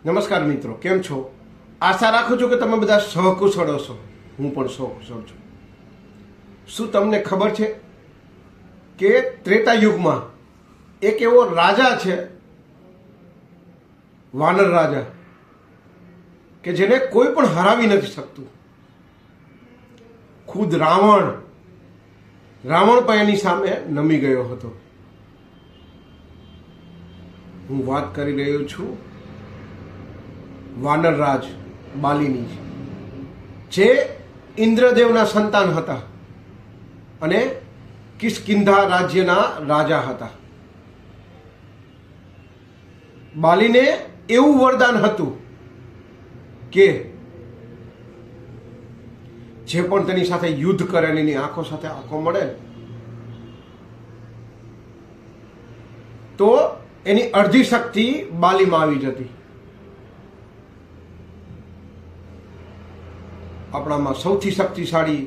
નમસ્કાર મિત્રો, કેમ છો? આશા રાખું છું કે તમે બધા સહકુશળ હશો. હું પણ સહકુશળ છું. શું તમને ખબર છે કે ત્રેતા યુગમાં એક એવો રાજા છે, વાનર રાજા, કે જેને કોઈ પણ હરાવી નથી શકતું. ખુદ રાવણ પણ એની સામે નમી ગયો હતો. હું વાત કરી રહ્યો છું વાનર રાજ બાલીની, જે ઇન્દ્રદેવના સંતાન હતા અને કિષ્કિંધા રાજ્યના રાજા હતા. બાલીને એવું વરદાન હતું કે જે પણ તેની સાથે યુદ્ધ કરે, એની આંખો સાથે આંખો મળે તો એની અડધી શક્તિ બાલીમાં આવી જતી. આપણામાં સૌથી શક્તિશાળી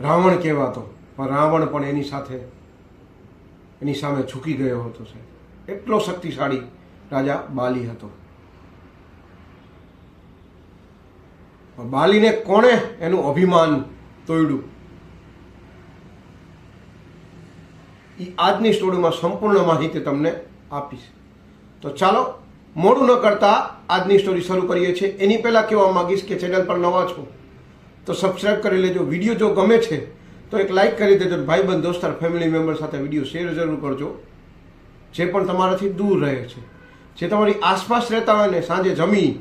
રાવણ કહેવાતો, પણ રાવણ પણ એની સામે ઝૂકી ગયો હતો. એટલો શક્તિશાળી રાજા બાલી હતો. બાલીને કોણે એનું અભિમાન તોડ્યું, એ આજની સ્ટોરીમાં સંપૂર્ણ માહિતી તમને આપીશ. તો ચાલો મોડું ન કરતા આજની સ્ટોરી શરૂ કરીએ છીએ. એની પહેલાં કહેવા માંગીશ કે ચેનલ પર નવા છો તો સબસ્ક્રાઈબ કરી લેજો. વિડીયો જો ગમે છે તો એક લાઇક કરી દેજો. ભાઈબંધ, દોસ્તાર, ફેમિલી મેમ્બર સાથે વિડીયો શેર જરૂર કરજો. જે પણ તમારાથી દૂર રહે છે, જે તમારી આસપાસ રહેતા હોય ને, સાંજે જમી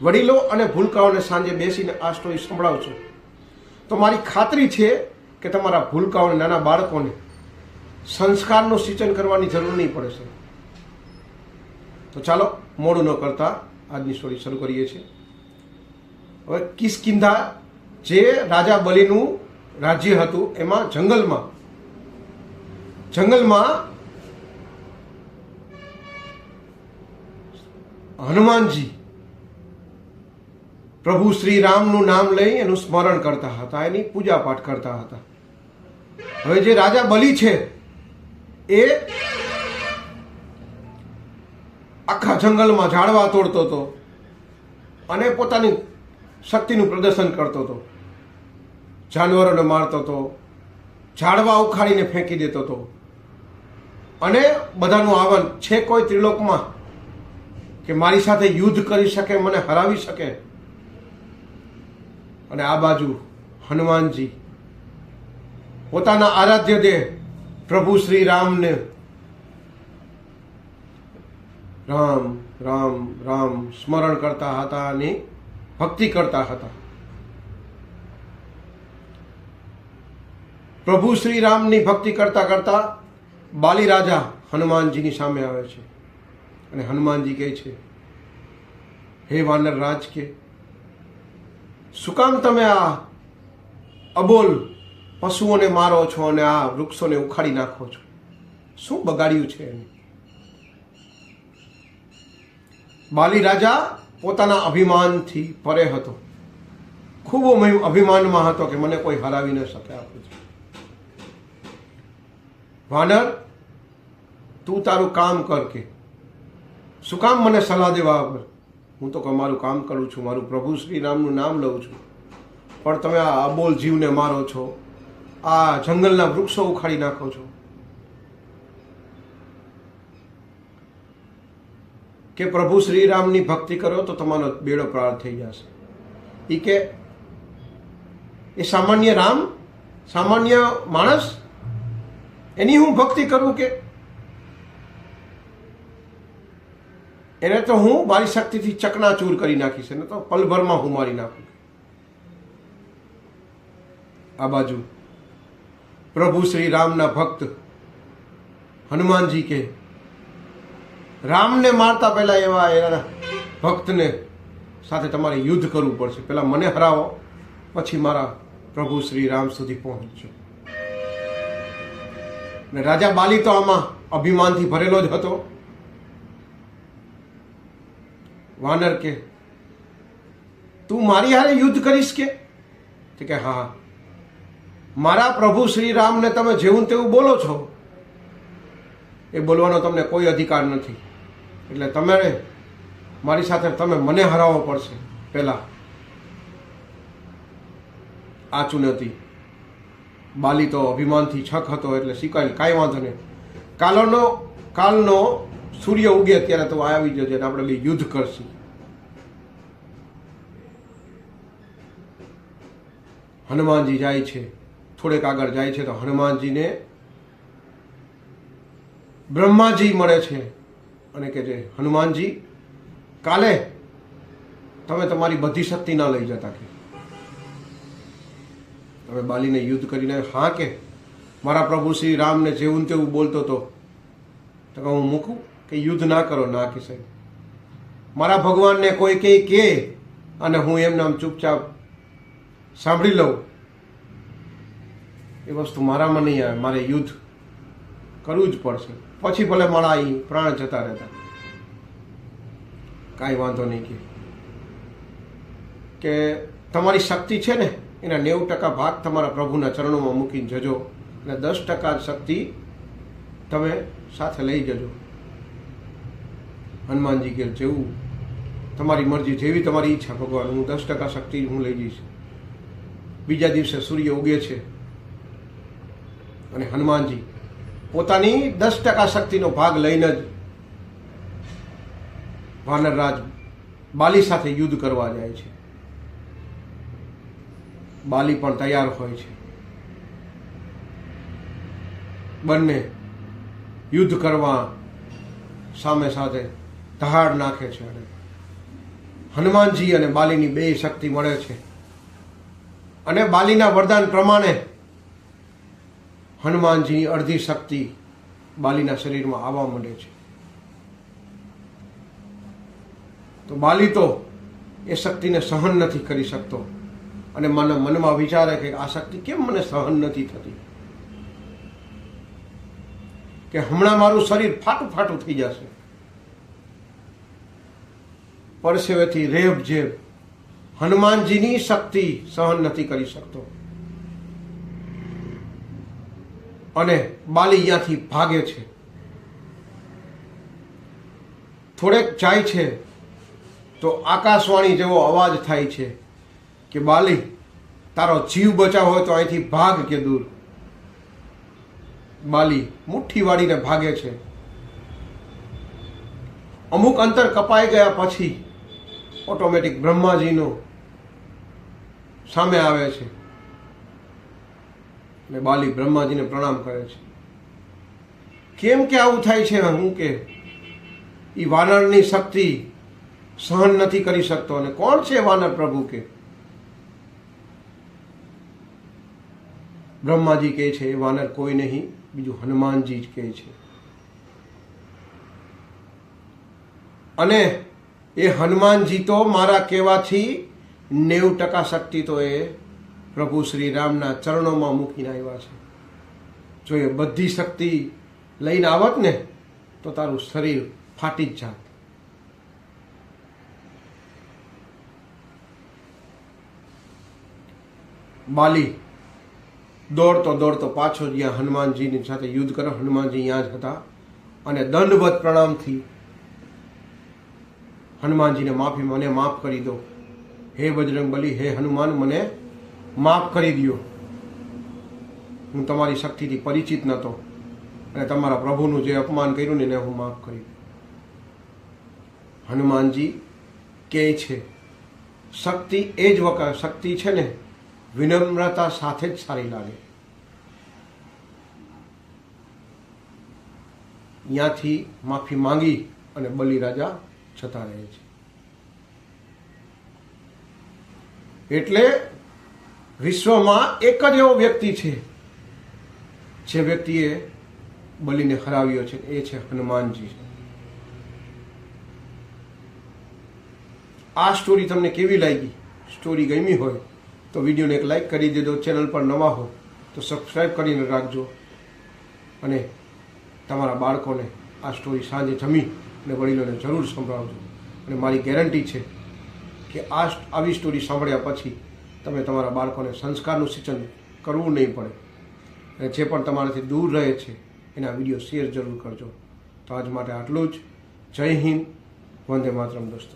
વડીલો અને ભૂલકાઓને સાંજે બેસીને આ સ્ટોરી સંભળાવશો તો મારી ખાતરી છે કે તમારા ભૂલકાઓને, નાના બાળકોને સંસ્કારનું સિંચન કરવાની જરૂર નહીં પડે છે. તો ચાલો મોડું ન કરતા આજની સ્ટોરી શરૂ કરીએ છીએ. હવે કિષ્કિંધા જે રાજા બલિનું રાજ્ય હતું, એમાં જંગલમાં હનુમાનજી પ્રભુ શ્રી રામનું નામ લઈ એનું સ્મરણ કરતા હતા, એની પૂજા પાઠ કરતા હતા. હવે જે રાજા બલિ છે એ આખા જંગલમાં ઝાડવા તોડતો હતો અને પોતાની શક્તિનું પ્રદર્શન કરતો હતો. જાનવરોને મારતો હતો, ઝાડવા ઉખાડીને ફેંકી દેતો હતો અને બધાનું આવન છે કોઈ ત્રિલોકમાં કે મારી સાથે યુદ્ધ કરી શકે, મને હરાવી શકે. અને આ બાજુ હનુમાનજી પોતાના આરાધ્ય દેવ પ્રભુ શ્રી રામને રામ રામ રામ સ્મરણ કરતા હતા અને ભક્તિ કરતા હતા. પ્રભુ શ્રી રામની ભક્તિ કરતા કરતા બાલી રાજા હનુમાનજીની સામે આવે છે અને હનુમાનજી કહે છે, હે વાનર રાજ, કે શું કામ તમે આ અબોલ પશુઓને મારો છો અને આ વૃક્ષોને ઉખાડી નાખો છો? શું બગાડ્યું છે એને? બાલી રાજા પોતાના અભિમાનથી પરે હતો. ખૂબ અભિમાનમાં હતો કે મને કોઈ હરાવી ન શકે. વાનર, તું તારું કામ કર. કે શું કામ મને સલાહ દેવા વગર? હું તો મારું કામ કરું છું, મારું પ્રભુ શ્રી રામનું નામ લઉં છું, પણ તમે આ અબોલ જીવને મારો છો, આ જંગલના વૃક્ષો ઉખાડી નાખો છો. કે પ્રભુ શ્રી રામની ભક્તિ કરો તો તમારો બેડો પાર થઈ જશે. એ કે એ સામાન્ય રામ, સામાન્ય માણસ, એની હું ભક્તિ કરું? કે એને તો હું મારી શક્તિથી ચકનાચૂર કરી નાખીશ, એને તો પલભરમાં હું મારી નાખું. આ બાજુ પ્રભુ શ્રી રામના ભક્ત હનુમાનજી કે રામને મારતા પહેલા એવા એના ભક્તને સાથે તમારે યુદ્ધ કરવું પડશે. પહેલા મને હરાવો, પછી મારા પ્રભુ શ્રી રામ સુધી પહોંચજો. ને રાજા બાલી તો આમાં અભિમાનથી ભરેલો જ હતો. વાનર કે તું મારી હારે યુદ્ધ કરીશ? કે હા, મારા પ્રભુ શ્રી રામને તમે જેવું તેવું બોલો છો, એ બોલવાનો તમને કોઈ અધિકાર નથી. એટલે તમારે મારી સાથે તમે મને હરાવવો પડશે. પહેલા આ ચુનૌતી. બાલી તો અભિમાનથી છક હતો એટલે શીખાય, કાંઈ વાંધો નહીં. કાલનો સૂર્ય ઉગે ત્યારે તો આવી જશે, આપણે બે યુદ્ધ કરશું. હનુમાનજી જાય છે, થોડેક આગળ જાય છે તો હનુમાનજીને બ્રહ્માજી મળે છે અને કહે છે, હનુમાનજી, કાલે તમે તમારી બધી શક્તિ ના લઈ જતા કે તમે બાલીને યુદ્ધ કરીને. હા કે મારા પ્રભુ શ્રી રામને જેવું તેવું બોલતો હતો તો હું મૂકું કે યુદ્ધ ના કરો? ના કે સાહેબ, મારા ભગવાનને કોઈ કે અને હું એમને આમ ચૂપચાપ સાંભળી લઉં, એ વસ્તુ મારામાં નહીં આવે. મારે યુદ્ધ કરવું જ પડશે, પછી ભલે મારા અહીં પ્રાણ જતા રહેતા. કાંઈ વાંધો નહીં કે તમારી શક્તિ છે ને એના 90% ભાગ તમારા પ્રભુના ચરણોમાં મૂકીને જજો અને 10% શક્તિ તમે સાથે લઈ જજો. હનુમાનજી કે જેવું તમારી મરજી, જેવી તમારી ઈચ્છા ભગવાન, હું 10% શક્તિ હું લઈ જઈશ. બીજા દિવસે સૂર્ય ઉગે છે અને હનુમાનજી પોતાની 10% શક્તિનો ભાગ લઈને જ વાનરરાજ બાલી સાથે યુદ્ધ કરવા જાય છે. બાલી પણ તૈયાર હોય છે. બંને યુદ્ધ કરવા સામે સાથે દહાડ નાખે છે અને હનુમાનજી અને બાલીની બે શક્તિ મળે છે અને બાલીના વરદાન પ્રમાણે હનુમાનજીની અડધી શક્તિ બાલીના શરીરમાં આવવા માંડે છે. તો બાલી તો એ શક્તિને સહન નથી કરી શકતો અને મનમાં વિચારે કે આ શક્તિ કેમ મને સહન નથી થતી, કે હમણાં મારું શરીર ફાટું ફાટું થઈ જશે. પરસેવેથી રેબ જેબ હનુમાનજીની શક્તિ સહન નથી કરી શકતો અને બાલી અહીંયાથી ભાગે છે. થોડેક જાય છે તો આકાશવાણી જેવો અવાજ થાય છે કે બાલી, તારો જીવ બચાવ હોય તો અહીંથી ભાગ કે દૂર. બાલી મુઠ્ઠી વાળીને ભાગે છે. અમુક અંતર કપાઈ ગયા પછી ઓટોમેટિક બ્રહ્માજીનો સામે આવે છે અને બાલી બ્રહ્માજીને પ્રણામ કરે છે. કેમ કે આવું થાય છે? હું કે એ વાનરની શક્તિ સહન નથી કરી શકતો. અને કોણ છે વાનર પ્રભુ? કે બ્રહ્માજી કહે છે એ વાનર કોઈ નહીં, બીજું હનુમાનજી જ કહે છે. અને એ હનુમાનજી તો મારા કહેવાથી 90% શક્તિ તો એ પ્રભુ શ્રી રામના ચરણોમાં મૂકીને આવ્યા છે. જો એ બધી શક્તિ લઈને આવત ને તો તારું શરીર ફાટી જ જાત. બાલી દોડતો દોડતો પાછો જ્યાં હનુમાનજીની સાથે યુદ્ધ કરો, હનુમાનજી ત્યાં જ હતા અને દંડવત પ્રણામથી હનુમાનજીને મને માફ કરી દો. હે બજરંગબલી, હે હનુમાન, મને માફ કરી દો. હું તમારી શક્તિથી પરિચિત નહોતો અને તમારા પ્રભુનું જે અપમાન કર્યું ને એને હું માફ કરી દઉં. હનુમાનજી કહે છે શક્તિ એ જ વખત શક્તિ છે ને વિનમ્રતા સાથે જ સારી લાગે. ત્યાંથી માફી માંગી અને બલિરાજા જતા રહે છે. એટલે વિશ્વમાં એક જ એવો વ્યક્તિ છે જે વ્યક્તિએ બલિને હરાવ્યો છે, એ છે હનુમાનજી. આ સ્ટોરી તમને કેવી લાગી? સ્ટોરી ગમી હોય તો વિડીયોને એક લાઈક કરી દેજો. ચેનલ પર નવા હો તો સબસ્ક્રાઈબ કરીને રાખજો અને તમારા બાળકોને આ સ્ટોરી સાંજે જમી અને વડીલોને જરૂર સંભળાવજો. અને મારી ગેરંટી છે કે આવી સ્ટોરી સાંભળ્યા પછી તમે તમારા બાળકોને સંસ્કારનું સિંચન કરવું નહીં પડે. અને જે પણ તમારાથી દૂર રહે છે એના વિડીયો શેર જરૂર કરજો. તો આજ માટે આટલું જ. જય હિન્દ, વંદે માતરમ દોસ્તો.